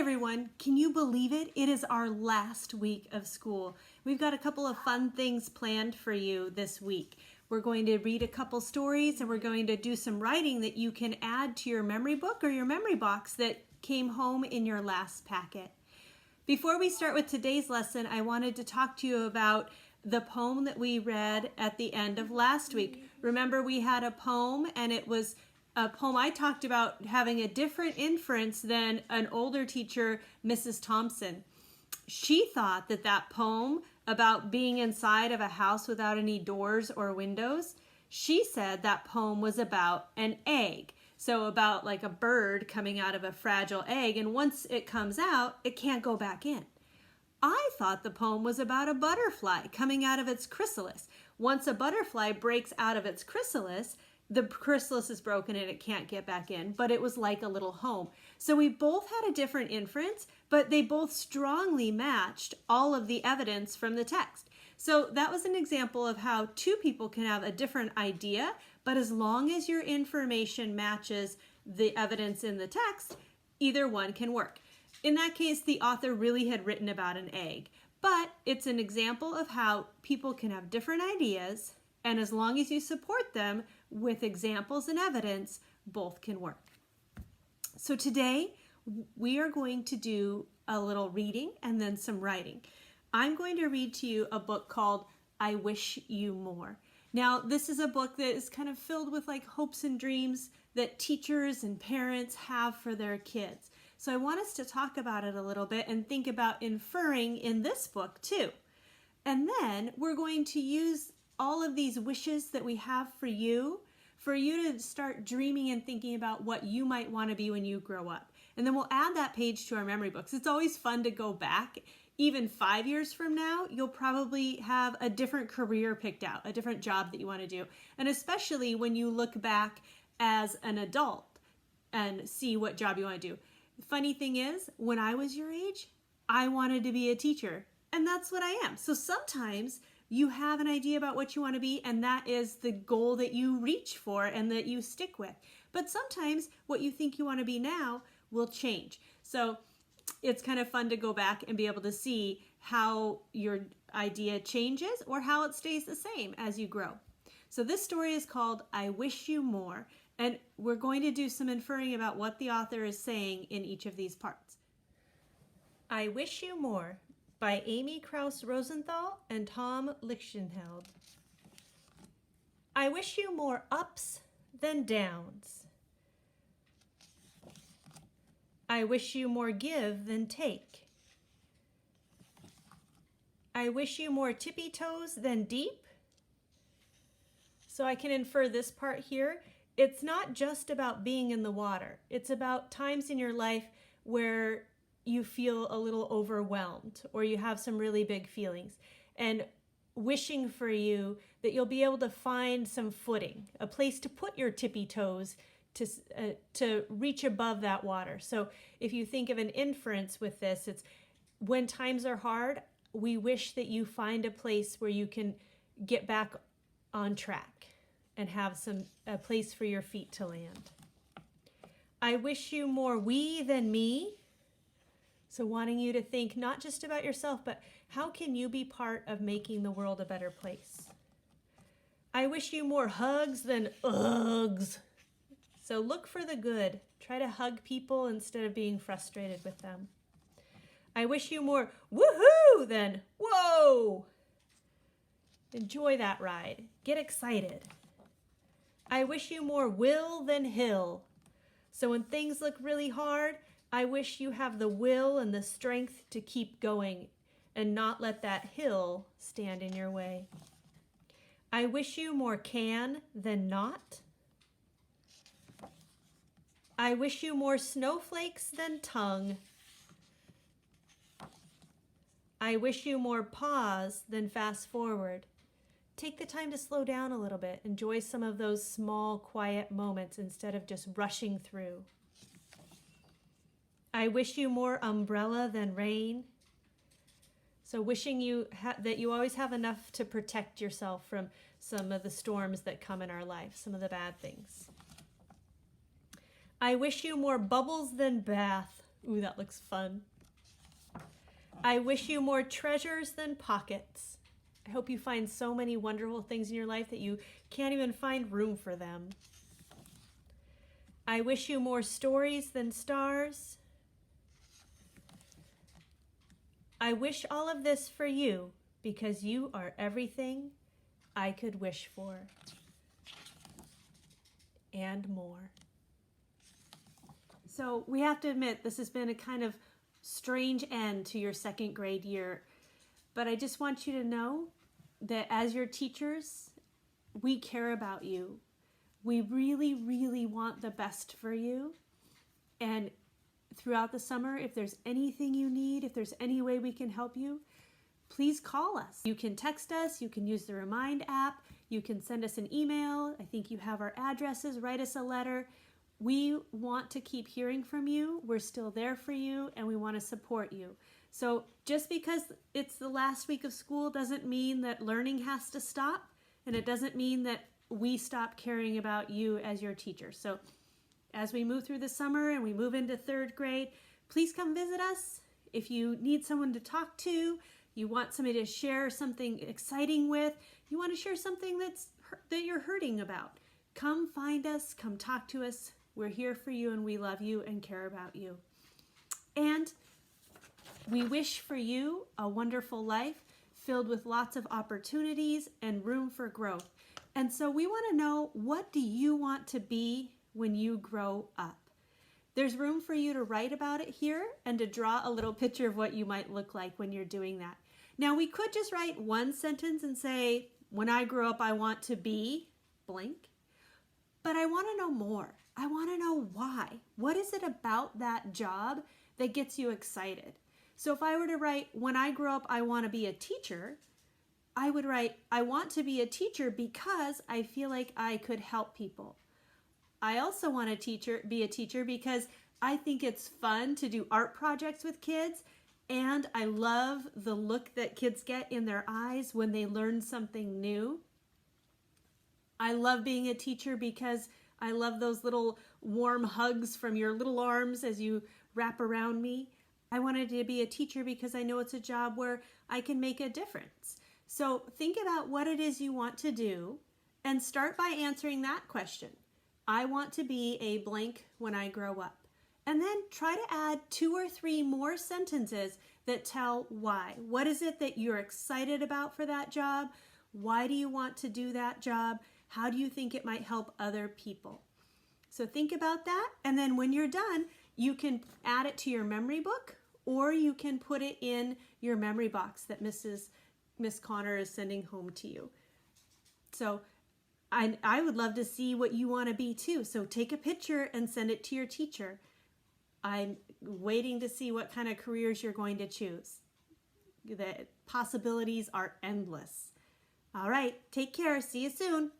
everyone, can you believe it? It is our last week of school. We've got a couple of fun things planned for you this week. We're going to read a couple stories and we're going to do some writing that you can add to your memory book or your memory box that came home in your last packet. Before we start with today's lesson, I wanted to talk to you about the poem that we read at the end of last week. Remember, we had a poem, and it was a poem I talked about having a different inference than an older teacher, Mrs. Thompson. She thought that that poem about being inside of a house without any doors or windows, she said that poem was about an egg. So about like a bird coming out of a fragile egg, and once it comes out, it can't go back in. I thought the poem was about a butterfly coming out of its chrysalis. Once a butterfly breaks out of its chrysalis, the chrysalis is broken and it can't get back in, but it was like a little home. So we both had a different inference, but they both strongly matched all of the evidence from the text. So that was an example of how two people can have a different idea, but as long as your information matches the evidence in the text, either one can work. In that case, the author really had written about an egg, but it's an example of how people can have different ideas, and as long as you support them with examples and evidence, both can work. So today, we are going to do a little reading and then some writing. I'm going to read to you a book called I Wish You More. Now, this is a book that is kind of filled with like hopes and dreams that teachers and parents have for their kids. So I want us to talk about it a little bit and think about inferring in this book too. And then we're going to use all of these wishes that we have for you to start dreaming and thinking about what you might want to be when you grow up. And then we'll add that page to our memory books. It's always fun to go back. Even 5 years from now, you'll probably have a different career picked out, a different job that you want to do. And especially when you look back as an adult and see what job you want to do. The funny thing is, when I was your age, I wanted to be a teacher, and that's what I am. So sometimes you have an idea about what you want to be, and that is the goal that you reach for and that you stick with. But sometimes what you think you want to be now will change. So it's kind of fun to go back and be able to see how your idea changes or how it stays the same as you grow. So this story is called I Wish You More, and we're going to do some inferring about what the author is saying in each of these parts. I Wish You More by Amy Krouse Rosenthal and Tom Lichtenheld. I wish you more ups than downs. I wish you more give than take. I wish you more tippy toes than deep. So I can infer this part here. It's not just about being in the water. It's about times in your life where you feel a little overwhelmed or you have some really big feelings, and wishing for you that you'll be able to find some footing, a place to put your tippy toes to reach above that water. So if you think of an inference with this, it's when times are hard, we wish that you find a place where you can get back on track and have a place for your feet to land. I wish you more we than me. So wanting you to think not just about yourself, but how can you be part of making the world a better place? I wish you more hugs than ughs. So look for the good. Try to hug people instead of being frustrated with them. I wish you more woohoo than whoa. Enjoy that ride. Get excited. I wish you more will than hill. So when things look really hard, I wish you have the will and the strength to keep going and not let that hill stand in your way. I wish you more can than not. I wish you more snowflakes than tongue. I wish you more pause than fast forward. Take the time to slow down a little bit. Enjoy some of those small, quiet moments instead of just rushing through. I wish you more umbrella than rain. So wishing that you always have enough to protect yourself from some of the storms that come in our life, some of the bad things. I wish you more bubbles than bath. Ooh, that looks fun. I wish you more treasures than pockets. I hope you find so many wonderful things in your life that you can't even find room for them. I wish you more stories than stars. I wish all of this for you because you are everything I could wish for. And more. So we have to admit this has been a kind of strange end to your second grade year, but I just want you to know that as your teachers, we care about you. We really, really want the best for you. And throughout the summer, if there's anything you need, if there's any way we can help you, please call us. You can text us, you can use the Remind app, you can send us an email. I think you have our addresses, write us a letter. We want to keep hearing from you. We're still there for you and we want to support you. So just because it's the last week of school doesn't mean that learning has to stop, and it doesn't mean that we stop caring about you as your teacher. So as we move through the summer and we move into third grade, please come visit us. If you need someone to talk to, you want somebody to share something exciting with, you want to share something that you're hurting about, come find us, come talk to us. We're here for you and we love you and care about you. And we wish for you a wonderful life filled with lots of opportunities and room for growth. And so we want to know, what do you want to be when you grow up? There's room for you to write about it here and to draw a little picture of what you might look like when you're doing that. Now we could just write one sentence and say, when I grow up, I want to be blank. But I want to know more. I want to know why. What is it about that job that gets you excited? So if I were to write, when I grow up, I want to be a teacher, I would write, I want to be a teacher because I feel like I could help people. I also want to be a teacher because I think it's fun to do art projects with kids, and I love the look that kids get in their eyes when they learn something new. I love being a teacher because I love those little warm hugs from your little arms as you wrap around me. I wanted to be a teacher because I know it's a job where I can make a difference. So think about what it is you want to do and start by answering that question. I want to be a blank when I grow up. And then try to add 2 or 3 more sentences that tell why. What is it that you're excited about for that job? Why do you want to do that job? How do you think it might help other people? So think about that, and then when you're done, you can add it to your memory book, or you can put it in your memory box that Miss Connor is sending home to you. So I would love to see what you want to be too. So take a picture and send it to your teacher. I'm waiting to see what kind of careers you're going to choose. The possibilities are endless. All right, take care. See you soon.